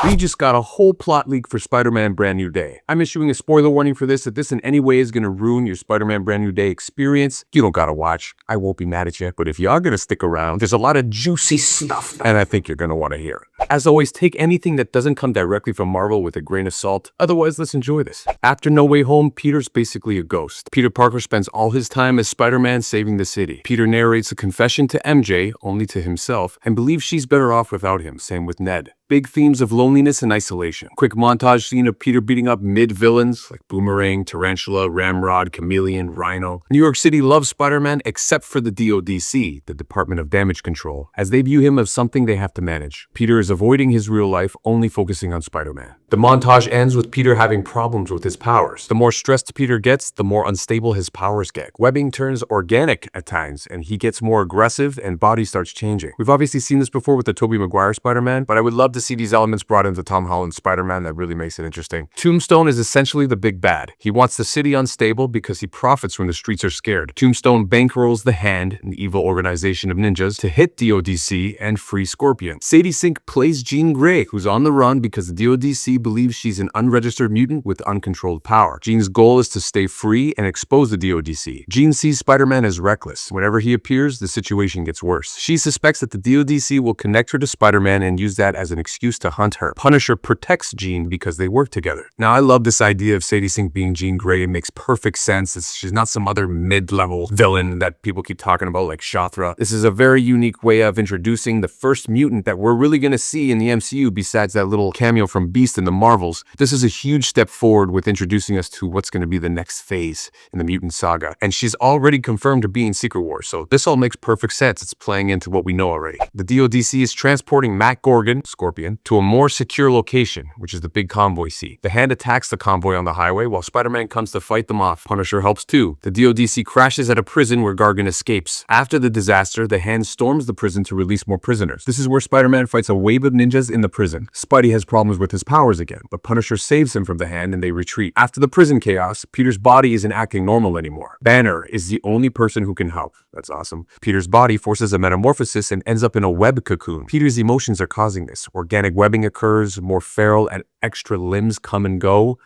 We just got a whole plot leak for Spider-Man Brand New Day. I'm issuing a spoiler warning for this. If this in any way is going to ruin your Spider-Man Brand New Day experience, you don't gotta watch. I won't be mad at you. But if you are going to stick around, there's a lot of juicy stuff, and I think you're going to want to hear it. As always, take anything that doesn't come directly from Marvel with a grain of salt. Otherwise, let's enjoy this. After No Way Home, Peter's basically a ghost. Peter Parker spends all his time as Spider-Man saving the city. Peter narrates a confession to MJ, only to himself, and believes she's better off without him, same with Ned. Big themes of loneliness and isolation. Quick montage scene of Peter beating up mid-villains like Boomerang, Tarantula, Ramrod, Chameleon, Rhino. New York City loves Spider-Man except for the DODC, the Department of Damage Control, as they view him as something they have to manage. Peter is avoiding his real life, only focusing on Spider-Man. The montage ends with Peter having problems with his powers. The more stressed Peter gets, the more unstable his powers get. Webbing turns organic at times, and he gets more aggressive and body starts changing. We've obviously seen this before with the Tobey Maguire Spider-Man, but I would love to see these elements brought into Tom Holland's Spider-Man. That really makes it interesting. Tombstone is essentially the big bad. He wants the city unstable because he profits when the streets are scared. Tombstone bankrolls the Hand, an evil organization of ninjas, to hit DODC and free Scorpion. Sadie Sink plays Jean Grey, who's on the run because the DODC believes she's an unregistered mutant with uncontrolled power. Jean's goal is to stay free and expose the DODC. Jean sees Spider-Man as reckless. Whenever he appears, the situation gets worse. She suspects that the DODC will connect her to Spider-Man and use that as an excuse to hunt her. Punisher protects Jean because they work together. Now, I love this idea of Sadie Sink being Jean Grey. It makes perfect sense. She's not some other mid-level villain that people keep talking about like Shathra. This is a very unique way of introducing the first mutant that we're really going to see in the MCU besides that little cameo from Beast in the Marvels. This is a huge step forward with introducing us to what's going to be the next phase in the mutant saga. And she's already confirmed to be in Secret Wars, so this all makes perfect sense. It's playing into what we know already. The DODC is transporting Matt Gorgon, Scorpion, to a more secure location, which is the big convoy seat. The Hand attacks the convoy on the highway while Spider-Man comes to fight them off. Punisher helps too. The DODC crashes at a prison where Gargan escapes. After the disaster, the Hand storms the prison to release more prisoners. This is where Spider-Man fights a wave of ninjas in the prison. Spidey has problems with his powers again, but Punisher saves him from the Hand and they retreat. After the prison chaos, Peter's body isn't acting normal anymore. Banner is the only person who can help. That's awesome. Peter's body forces a metamorphosis and ends up in a web cocoon. Peter's emotions are causing this. Organic webbing occurs, more feral and extra limbs come and go.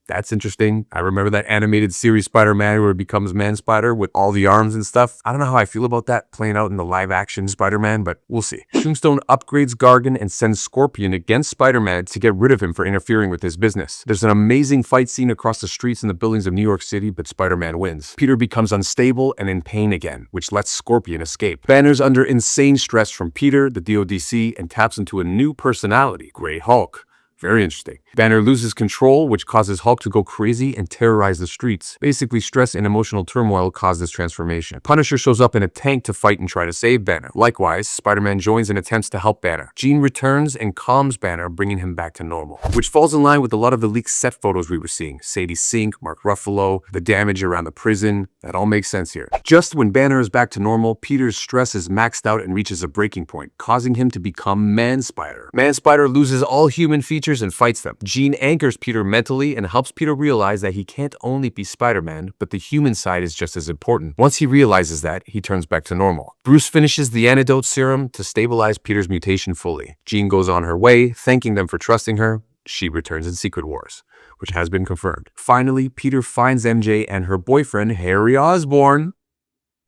That's interesting. I remember that animated series Spider-Man where it becomes Man-Spider with all the arms and stuff. I don't know how I feel about that playing out in the live-action Spider-Man, but we'll see. Tombstone upgrades Gargan and sends Scorpion against Spider-Man to get rid of him for interfering with his business. There's an amazing fight scene across the streets and the buildings of New York City, but Spider-Man wins. Peter becomes unstable and in pain again, which lets Scorpion escape. Banner's under insane stress from Peter, the DODC, and taps into a new personality, Grey Hulk. Very interesting. Banner loses control, which causes Hulk to go crazy and terrorize the streets. Basically, stress and emotional turmoil cause this transformation. Punisher shows up in a tank to fight and try to save Banner. Likewise, Spider-Man joins and attempts to help Banner. Jean returns and calms Banner, bringing him back to normal, which falls in line with a lot of the leaked set photos we were seeing. Sadie Sink, Mark Ruffalo, the damage around the prison. That all makes sense here. Just when Banner is back to normal, Peter's stress is maxed out and reaches a breaking point, causing him to become Man-Spider. Man-Spider loses all human features and fights them. Jean anchors Peter mentally and helps Peter realize that he can't only be Spider-Man, but the human side is just as important. Once he realizes that, he turns back to normal. Bruce finishes the antidote serum to stabilize Peter's mutation fully. Jean goes on her way, thanking them for trusting her. She returns in Secret Wars, which has been confirmed. Finally, Peter finds MJ and her boyfriend, Harry Osborn.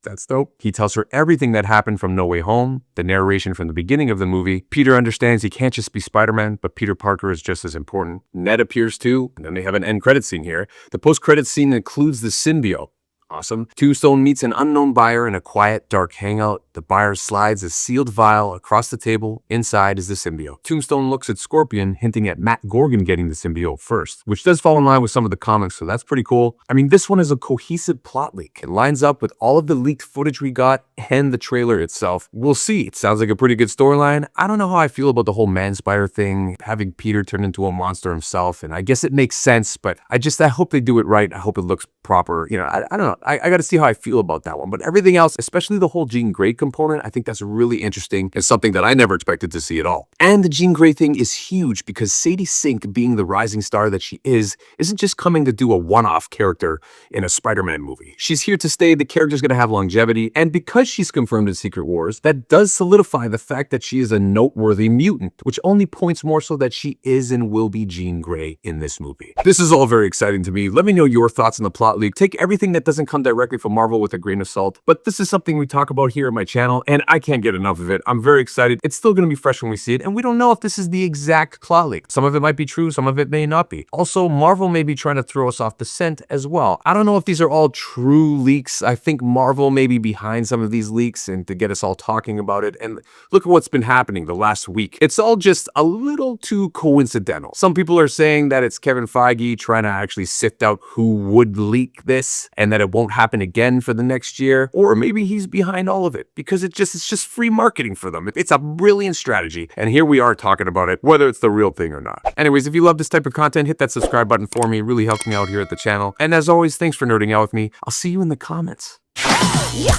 That's dope. He tells her everything that happened from No Way Home, the narration from the beginning of the movie. Peter understands he can't just be Spider-Man, but Peter Parker is just as important. Ned appears too, and then they have an end credit scene here. The post-credit scene includes the symbiote. Awesome. Tombstone meets an unknown buyer in a quiet, dark hangout. The buyer slides a sealed vial across the table. Inside is the symbiote. Tombstone looks at Scorpion, hinting at Matt Gorgon getting the symbiote first, which does fall in line with some of the comics, so that's pretty cool. I mean, this one is a cohesive plot leak. It lines up with all of the leaked footage we got and the trailer itself. We'll see. It sounds like a pretty good storyline. I don't know how I feel about the whole Man-Spider thing, having Peter turn into a monster himself, and I guess it makes sense, but I hope they do it right. I hope it looks proper. You know, I don't know. I got to see how I feel about that one. But everything else, especially the whole Jean Grey component, I think that's really interesting and something that I never expected to see at all. And the Jean Grey thing is huge because Sadie Sink, being the rising star that she isn't just coming to do a one-off character in a Spider-Man movie. She's here to stay, the character's gonna have longevity, and because she's confirmed in Secret Wars, that does solidify the fact that she is a noteworthy mutant, which only points more so that she is and will be Jean Grey in this movie. This is all very exciting to me. Let me know your thoughts on the plot leak. Take everything that doesn't come directly from Marvel with a grain of salt, but this is something we talk about here on my channel, and I can't get enough of it. I'm very excited. It's still gonna be fresh when we see it, and we don't know if this is the exact plot leak. Some of it might be true, some of it may not be. Also, Marvel may be trying to throw us off the scent as well. I don't know if these are all true leaks. I think Marvel may be behind some of these leaks and to get us all talking about it. And look at what's been happening the last week. It's all just a little too coincidental. Some people are saying that it's Kevin Feige trying to actually sift out who would leak this and that it won't happen again for the next year. Or maybe he's behind all of it because it's just free marketing for them. It's a brilliant strategy. And here we are talking about it, whether it's the real thing or not. Anyways, if you love this type of content, hit that subscribe button for me. It really helps me out here at the channel. And as always, thanks for nerding out with me. I'll see you in the comments. Yeah.